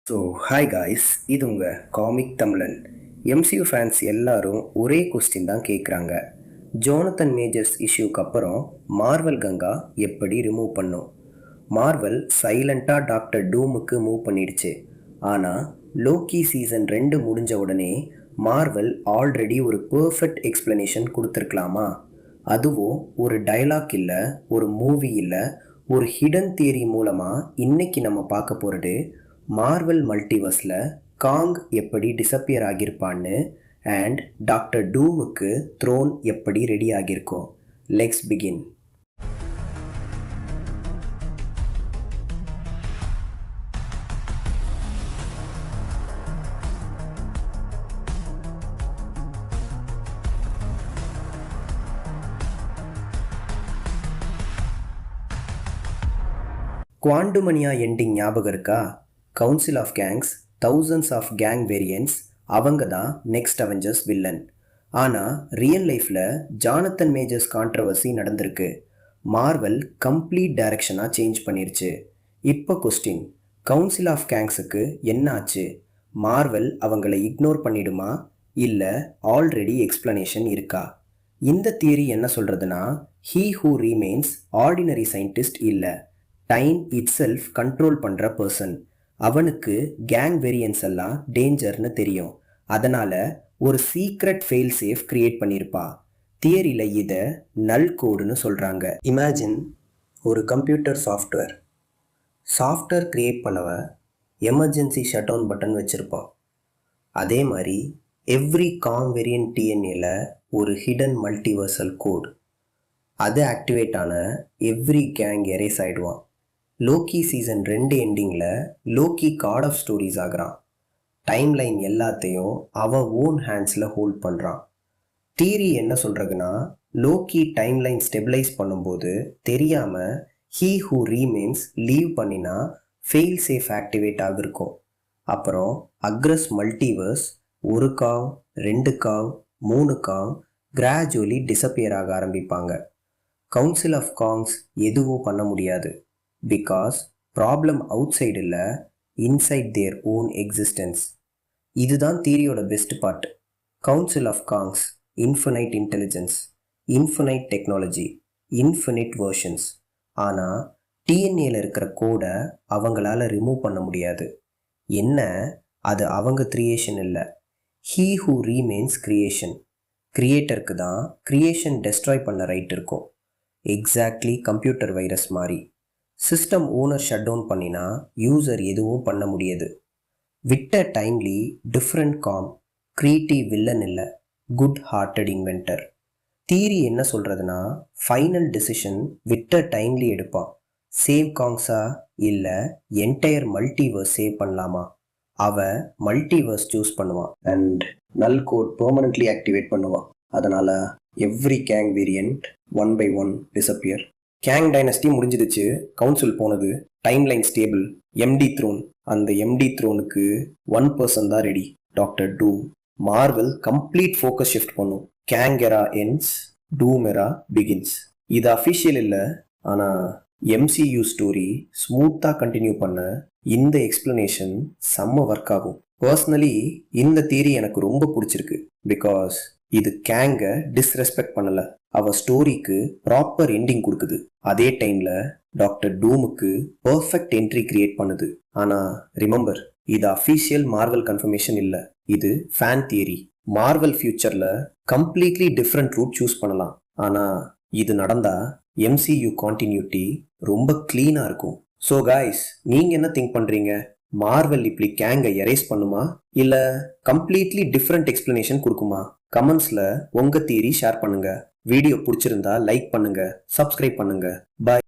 So hi guys, இது உங்கள் comic தமிழன். எம்சியூ ஃபேன்ஸ் எல்லாரும் ஒரே கொஸ்டின் தான் கேட்குறாங்க. ஜோனத்தன் மேஜர்ஸ் இஷ்யூக்கு அப்புறம் மார்வல் கங்கா எப்படி ரிமூவ் பண்ணும்? மார்வல் சைலண்ட்டாக டாக்டர் டூமுக்கு மூவ் பண்ணிடுச்சு. ஆனால் லோக்கி சீசன் 2 முடிஞ்ச உடனே மார்வல் ஆல்ரெடி ஒரு பர்ஃபெக்ட் எக்ஸ்ப்ளனேஷன் கொடுத்துருக்கலாமா? அதுவும் ஒரு டைலாக் இல்லை, ஒரு மூவி இல்லை, ஒரு ஹிடன் தியரி மூலமாக இன்னைக்கு நம்ம பார்க்க போகிறது மார்வல் மல்டிவர்ஸில் காங் எப்படி டிஸப்பியர் ஆகியிருப்பான்னு அண்ட் டாக்டர் டூமுக்கு த்ரோன் எப்படி ரெடி ஆகியிருக்கோம். Let's begin. குவாண்டுமனியா எண்டிங் ஞாபகம் இருக்கா? Council of Kangs, thousands of Kang variants, அவங்க தான் நெக்ஸ்ட் அவெஞ்சர்ஸ் வில்லன். ஆனால் ரியல் லைஃப்பில் ஜானத்தன் மேஜர்ஸ் கான்ட்ரவர்சி நடந்திருக்கு. மார்வல் கம்ப்ளீட் டைரக்ஷனாக சேஞ்ச் பண்ணிருச்சு. இப்போ கொஸ்டின், கவுன்சில் ஆஃப் கேங்ஸுக்கு என்ன ஆச்சு? மார்வல் அவங்கள இக்னோர் பண்ணிடுமா, இல்லை ஆல்ரெடி எக்ஸ்பிளனேஷன் இருக்கா? இந்த தியரி என்ன சொல்கிறதுனா, he who remains ordinary scientist இல்லை, டைம் இட் செல்ஃப் கண்ட்ரோல் பண்ணுற பர்சன். அவனுக்கு கேங் வேரியன்ஸ் எல்லாம் டேஞ்சர்னு தெரியும். அதனால் ஒரு சீக்ரெட் ஃபெயில் சேஃப் கிரியேட் பண்ணியிருப்பா. தியரியில் இதை நல் கோடுன்னு சொல்கிறாங்க. இமேஜின் ஒரு கம்ப்யூட்டர் சாஃப்ட்வேர் கிரியேட் பண்ணவ எமர்ஜென்சி ஷட் டவுன் பட்டன் வச்சுருப்பான். அதே மாதிரி எவ்ரி காங் வேரியன்ட் டிஎன்ஏல ஒரு ஹிடன் மல்டிவர்சல் கோட். அது ஆக்டிவேட் ஆன எவ்ரி கேங் எரேஸ் ஆகிடுவான். லோக்கி சீசன் 2 எண்டிங்கில் லோக்கி காட் ஆஃப் ஸ்டோரிஸ் ஆகிறான். டைம்லைன் எல்லாத்தையும் அவன் ஓன் ஹேண்ட்ஸில் ஹோல்ட் பண்ணுறான். தியரி என்ன சொல்கிறதுனா, லோக்கி டைம்லைன் ஸ்டெபிளைஸ் பண்ணும்போது தெரியாமல் ஹீ ஹூ ரீமெயின்ஸ் லீவ் பண்ணினா ஃபெயில் சேஃப் ஆக்டிவேட் ஆகிருக்கும். அப்புறம் அக்ரஸ் மல்டிவர்ஸ் 1 காவ் 2 காவ் 3 காவ் கிராஜுவலி டிஸப்பியர் ஆக ஆரம்பிப்பாங்க. கவுன்சில் ஆஃப் காங்ஸ் எதுவும் பண்ண முடியாது. பிகாஸ் ப்ராப்ளம் அவுட் சைடு இல்லை, இன்சைட் தேர் ஓன் எக்ஸிஸ்டன்ஸ். இதுதான் தியரியோட best part. Council of Kangs infinite intelligence, infinite technology, infinite versions. ஆனால் டிஎன்ஏல இருக்கிற கோடை அவங்களால ரிமூவ் பண்ண முடியாது. என்ன, அது அவங்க கிரியேஷன் இல்லை, ஹீ ஹூ ரீமெயின்ஸ் கிரியேஷன். கிரியேட்டருக்கு தான் கிரியேஷன் டெஸ்ட்ராய் பண்ண ரைட் இருக்கும். எக்ஸாக்ட்லி கம்ப்யூட்டர் வைரஸ் மாதிரி. சிஸ்டம் ஓனர் ஷட் டவுன் பண்ணினா யூசர் எதுவும் பண்ண முடியாது. விட்ட timely different com, creative villain இல்லை, குட் ஹார்ட்டட் இன்வென்டர். தியரி என்ன சொல்கிறதுனா, ஃபைனல் டெசிஷன் விட்ட டைம்லி எடுப்பான். சேவ் காங்ஸா இல்லை என்டையர் மல்டிவர்ஸ் சேவ் பண்ணலாமா, அவன் மல்டிவர்ஸ் சூஸ் பண்ணுவான். அண்ட் நல் கோட் பெர்மனன்ட்லி ஆக்டிவேட் பண்ணுவான். அதனால் every gang variant 1 by 1 disappear. Gang dynasty முடிஞ்சிடுச்சு, கவுன்சில் போனது, டைம்லைன் ஸ்டேபிள், எம்டி த்ரோன். அந்த எம்டி த்ரோனுக்கு 1 person தான் ரெடி, டாக்டர் டூம். மார்வல் கம்ப்ளீட் ஃபோக்கஸ் ஷிஃப்ட் பண்ணும். கேங் எரா எண்ட்ஸ், டூம் எரா பிகின்ஸ். இது அஃபிஷியல் இல்லை, ஆனால் எம்சியூ ஸ்டோரி ஸ்மூத்தாக கண்டினியூ பண்ண இந்த எக்ஸ்பிளனேஷன் செம்ம ஒர்க் ஆகும். பர்சனலி இந்த தியரி எனக்கு ரொம்ப பிடிச்சிருக்கு. பிகாஸ் இது கேங்கை டிஸ்ரெஸ்பெக்ட் பண்ணலை, அவ ஸ்டோரிக்கு ப்ராப்பர் எண்டிங் கொடுக்குது. அதே டைமில் டாக்டர் டூமுக்கு பர்ஃபெக்ட் என்ட்ரி கிரியேட் பண்ணுது. ஆனால் ரிமெம்பர், இது அஃபீஷியல் மார்வல் கன்ஃபர்மேஷன் இல்லை, இது ஃபேன் தியரி. மார்வல் ஃபியூச்சரில் கம்ப்ளீட்லி டிஃப்ரெண்ட் ரூட் சூஸ் பண்ணலாம். ஆனால் இது நடந்தா எம்சியூ கான்டினியூட்டி ரொம்ப க்ளீனாக இருக்கும். ஸோ காய்ஸ், நீங்கள் என்ன திங்க் பண்ணுறீங்க? மார்வல் இப்படி கேங்கை எரேஸ் பண்ணுமா, இல்லை கம்ப்ளீட்லி டிஃப்ரெண்ட் எக்ஸ்பிளனேஷன் கொடுக்குமா? கமெண்ட்ஸில் உங்கள் தியரி ஷேர் பண்ணுங்கள். வீடியோ பிடிச்சிருந்தா லைக் பண்ணுங்கள், சப்ஸ்கிரைப் பண்ணுங்கள். பாய்.